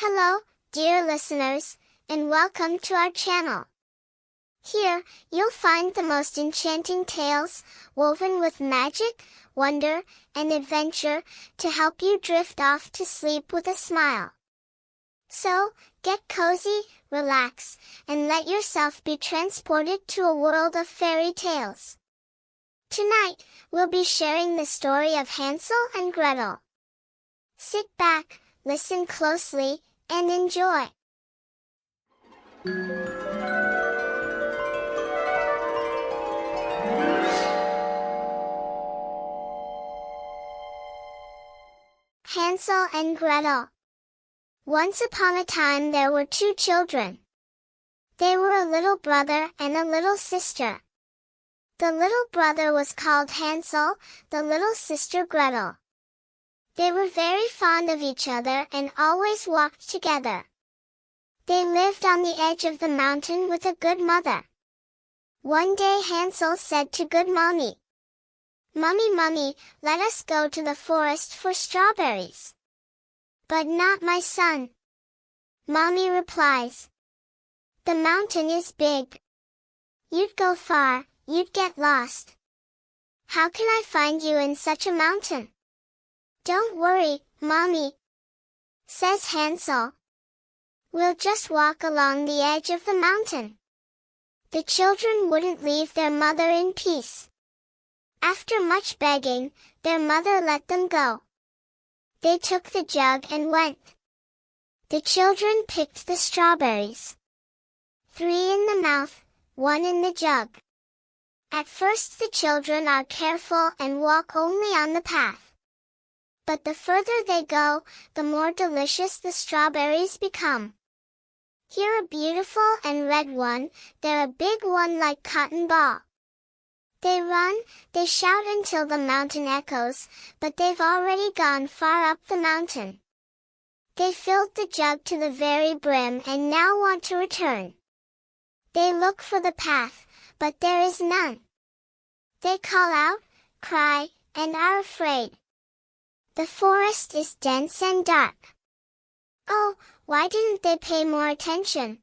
Hello, dear listeners, and welcome to our channel. Here, you'll find the most enchanting tales, woven with magic, wonder, and adventure, to help you drift off to sleep with a smile. So, get cozy, relax, and let yourself be transported to a world of fairy tales. Tonight, we'll be sharing the story of Hansel and Gretel. Sit back, listen closely, and enjoy. Hansel and Gretel. Once upon a time there were two children. They were a little brother and a little sister. The little brother was called Hansel, the little sister Gretel. They were very fond of each other and always walked together. They lived on the edge of the mountain with a good mother. One day Hansel said to good mommy, "Mummy, mummy, let us go to the forest for strawberries." "But not my son." Mommy replies, "The mountain is big. You'd go far, you'd get lost. How can I find you in such a mountain?" "Don't worry, Mommy," says Hansel. "We'll just walk along the edge of the mountain." The children wouldn't leave their mother in peace. After much begging, their mother let them go. They took the jug and went. The children picked the strawberries. 3 in the mouth, 1 in the jug. At first the children are careful and walk only on the path. But the further they go, the more delicious the strawberries become. Here a beautiful and red one, there a big one like cotton ball. They run, they shout until the mountain echoes, but they've already gone far up the mountain. They filled the jug to the very brim and now want to return. They look for the path, but there is none. They call out, cry, and are afraid. The forest is dense and dark. Oh, why didn't they pay more attention?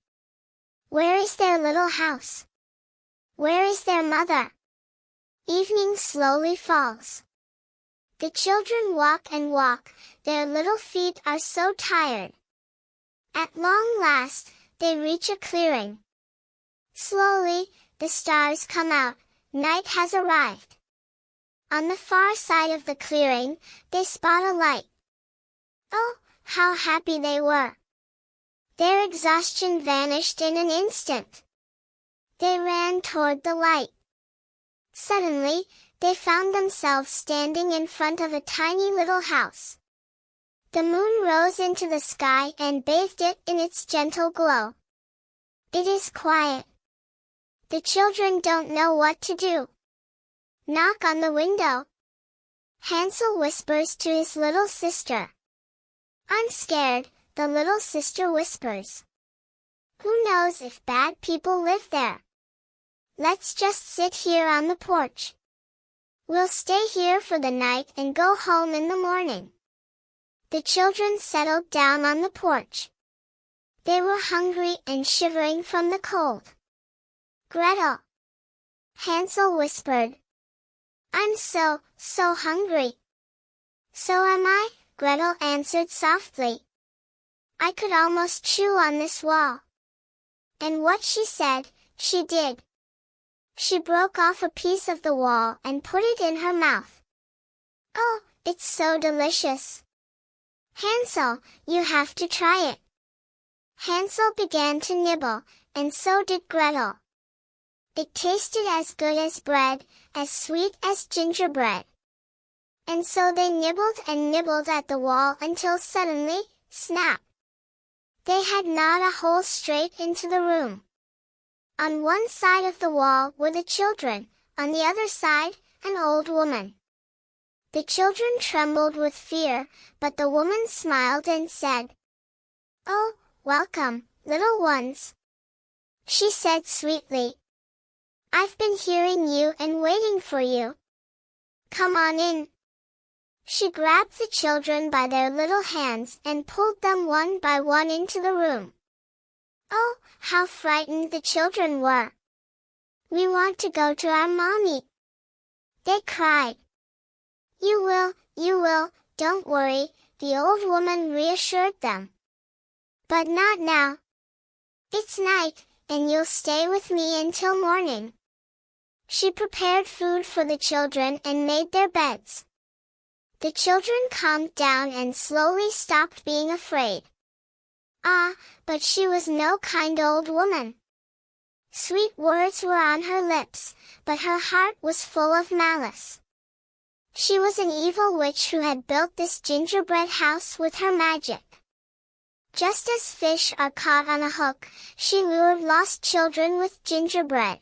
Where is their little house? Where is their mother? Evening slowly falls. The children walk and walk, their little feet are so tired. At long last, they reach a clearing. Slowly, the stars come out, night has arrived. On the far side of the clearing, they spot a light. Oh, how happy they were! Their exhaustion vanished in an instant. They ran toward the light. Suddenly, they found themselves standing in front of a tiny little house. The moon rose into the sky and bathed it in its gentle glow. It is quiet. The children don't know what to do. Knock on the window. Hansel whispers to his little sister. "I'm scared," the little sister whispers. "Who knows if bad people live there? Let's just sit here on the porch. We'll stay here for the night and go home in the morning." The children settled down on the porch. They were hungry and shivering from the cold. "Gretel," Hansel whispered. "I'm so hungry." "So am I," Gretel answered softly. "I could almost chew on this wall." And what she said, she did. She broke off a piece of the wall and put it in her mouth. "Oh, it's so delicious. Hansel, you have to try it." Hansel began to nibble, and so did Gretel. It tasted as good as bread, as sweet as gingerbread. And so they nibbled and nibbled at the wall until suddenly, snap! They had gnawed a hole straight into the room. On one side of the wall were the children, on the other side, an old woman. The children trembled with fear, but the woman smiled and said, "Oh, welcome, little ones," she said sweetly. "I've been hearing you and waiting for you. Come on in." She grabbed the children by their little hands and pulled them one by one into the room. Oh, how frightened the children were! "We want to go to our mommy," they cried. You will, don't worry," the old woman reassured them. "But not now. It's night, and you'll stay with me until morning." She prepared food for the children and made their beds. The children calmed down and slowly stopped being afraid. Ah, but she was no kind old woman. Sweet words were on her lips, but her heart was full of malice. She was an evil witch who had built this gingerbread house with her magic. Just as fish are caught on a hook, she lured lost children with gingerbread.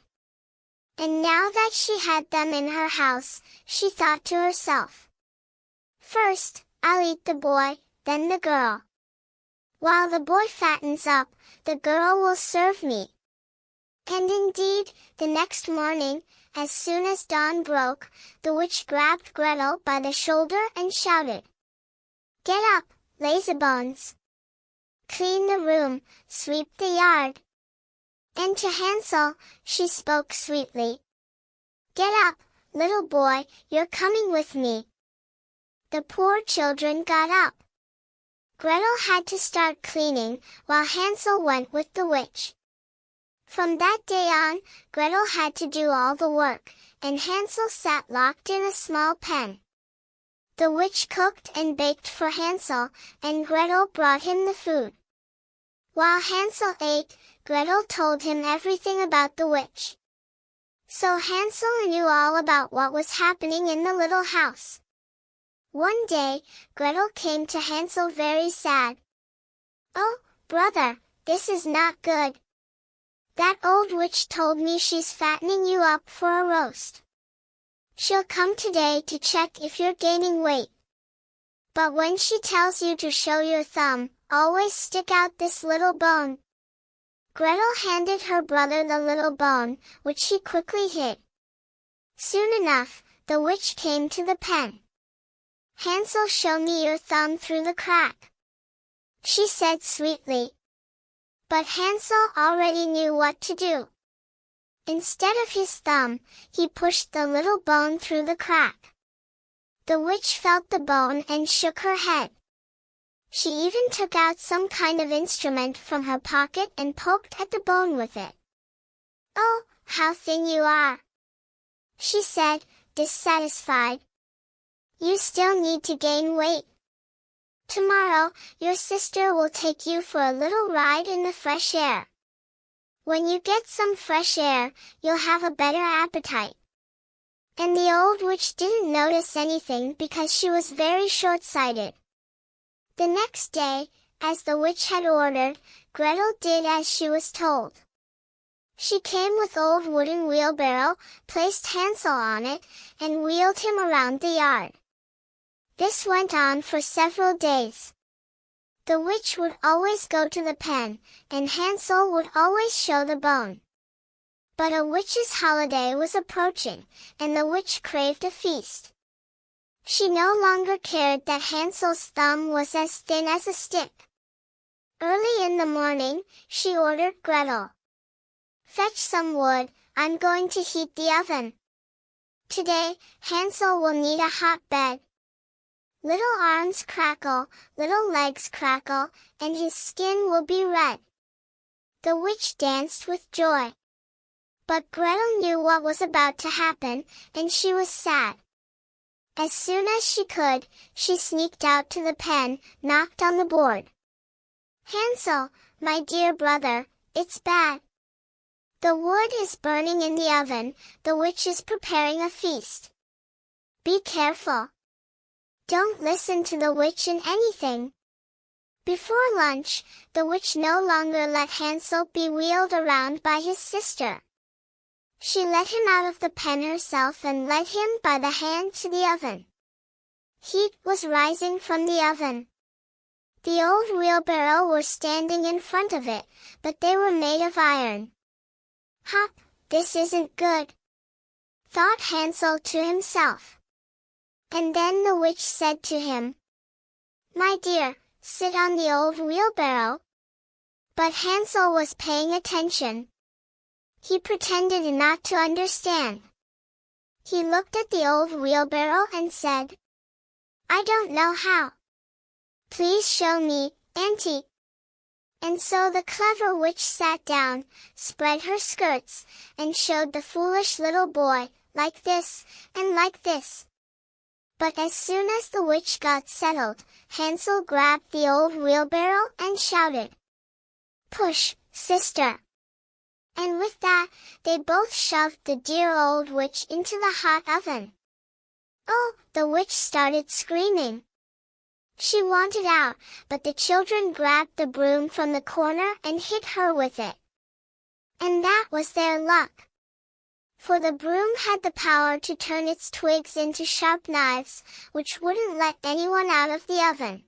And now that she had them in her house, she thought to herself, "First, I'll eat the boy, then the girl. While the boy fattens up, the girl will serve me." And indeed, the next morning, as soon as dawn broke, the witch grabbed Gretel by the shoulder and shouted, "Get up, lazybones! Clean the room, sweep the yard." And to Hansel, she spoke sweetly, "Get up, little boy, you're coming with me." The poor children got up. Gretel had to start cleaning, while Hansel went with the witch. From that day on, Gretel had to do all the work, and Hansel sat locked in a small pen. The witch cooked and baked for Hansel, and Gretel brought him the food. While Hansel ate, Gretel told him everything about the witch. So Hansel knew all about what was happening in the little house. One day, Gretel came to Hansel very sad. "Oh, brother, this is not good. That old witch told me she's fattening you up for a roast. She'll come today to check if you're gaining weight. But when she tells you to show your thumb, always stick out this little bone." Gretel handed her brother the little bone, which he quickly hid. Soon enough, the witch came to the pen. "Hansel, show me your thumb through the crack," she said sweetly. But Hansel already knew what to do. Instead of his thumb, he pushed the little bone through the crack. The witch felt the bone and shook her head. She even took out some kind of instrument from her pocket and poked at the bone with it. "Oh, how thin you are," she said, dissatisfied. "You still need to gain weight. Tomorrow, your sister will take you for a little ride in the fresh air. When you get some fresh air, you'll have a better appetite." And the old witch didn't notice anything because she was very short-sighted. The next day, as the witch had ordered, Gretel did as she was told. She came with old wooden wheelbarrow, placed Hansel on it, and wheeled him around the yard. This went on for several days. The witch would always go to the pen, and Hansel would always show the bone. But a witch's holiday was approaching, and the witch craved a feast. She no longer cared that Hansel's thumb was as thin as a stick. Early in the morning, she ordered Gretel, "Fetch some wood, I'm going to heat the oven. Today, Hansel will need a hot bed." Little arms crackle, little legs crackle, and his skin will be red. The witch danced with joy. But Gretel knew what was about to happen, and she was sad. As soon as she could, she sneaked out to the pen, knocked on the board. "Hansel, my dear brother, it's bad. The wood is burning in the oven, the witch is preparing a feast. Be careful. Don't listen to the witch in anything." Before lunch, the witch no longer let Hansel be wheeled around by his sister. She let him out of the pen herself and led him by the hand to the oven. Heat was rising from the oven. The old wheelbarrow were standing in front of it, but they were made of iron. "Hop, this isn't good," thought Hansel to himself. And then the witch said to him, "My dear, sit on the old wheelbarrow." But Hansel was paying attention. He pretended not to understand. He looked at the old wheelbarrow and said, "I don't know how. Please show me, Auntie." And so the clever witch sat down, spread her skirts, and showed the foolish little boy, like this, and like this. But as soon as the witch got settled, Hansel grabbed the old wheelbarrow and shouted, "Push, sister!" And with that, they both shoved the dear old witch into the hot oven. Oh, the witch started screaming. She wanted out, but the children grabbed the broom from the corner and hit her with it. And that was their luck. For the broom had the power to turn its twigs into sharp knives, which wouldn't let anyone out of the oven.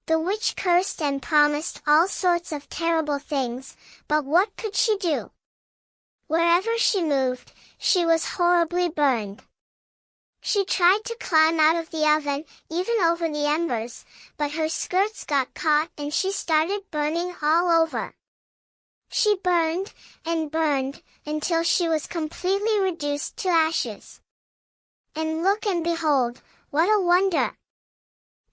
The witch cursed and promised all sorts of terrible things, but what could she do? Wherever she moved, she was horribly burned. She tried to climb out of the oven, even over the embers, but her skirts got caught and she started burning all over. She burned, and burned, until she was completely reduced to ashes. And look and behold, what a wonder!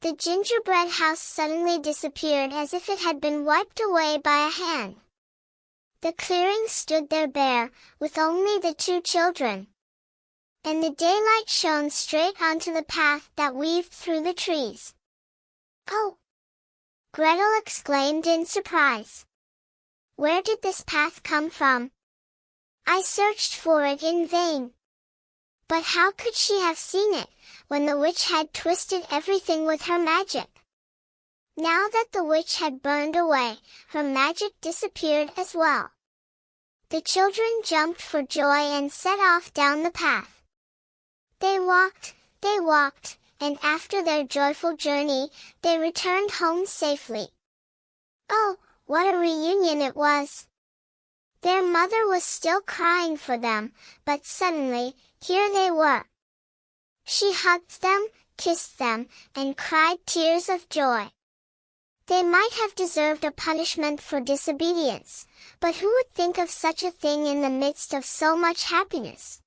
The gingerbread house suddenly disappeared as if it had been wiped away by a hand. The clearing stood there bare, with only the two children. And the daylight shone straight onto the path that weaved through the trees. "Oh!" Gretel exclaimed in surprise. "Where did this path come from? I searched for it in vain." But how could she have seen it, when the witch had twisted everything with her magic? Now that the witch had burned away, her magic disappeared as well. The children jumped for joy and set off down the path. They walked, and after their joyful journey, they returned home safely. Oh, what a reunion it was! Their mother was still crying for them, but suddenly, here they were. She hugged them, kissed them, and cried tears of joy. They might have deserved a punishment for disobedience, but who would think of such a thing in the midst of so much happiness?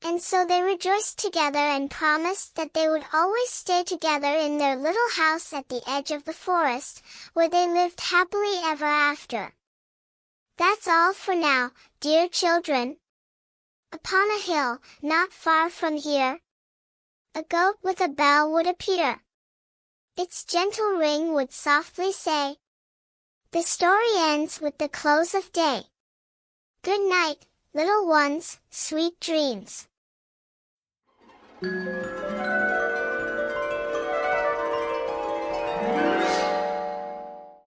And so they rejoiced together and promised that they would always stay together in their little house at the edge of the forest, where they lived happily ever after. That's all for now, dear children. Upon a hill, not far from here, a goat with a bell would appear. Its gentle ring would softly say, "The story ends with the close of day. Good night, little ones, sweet dreams."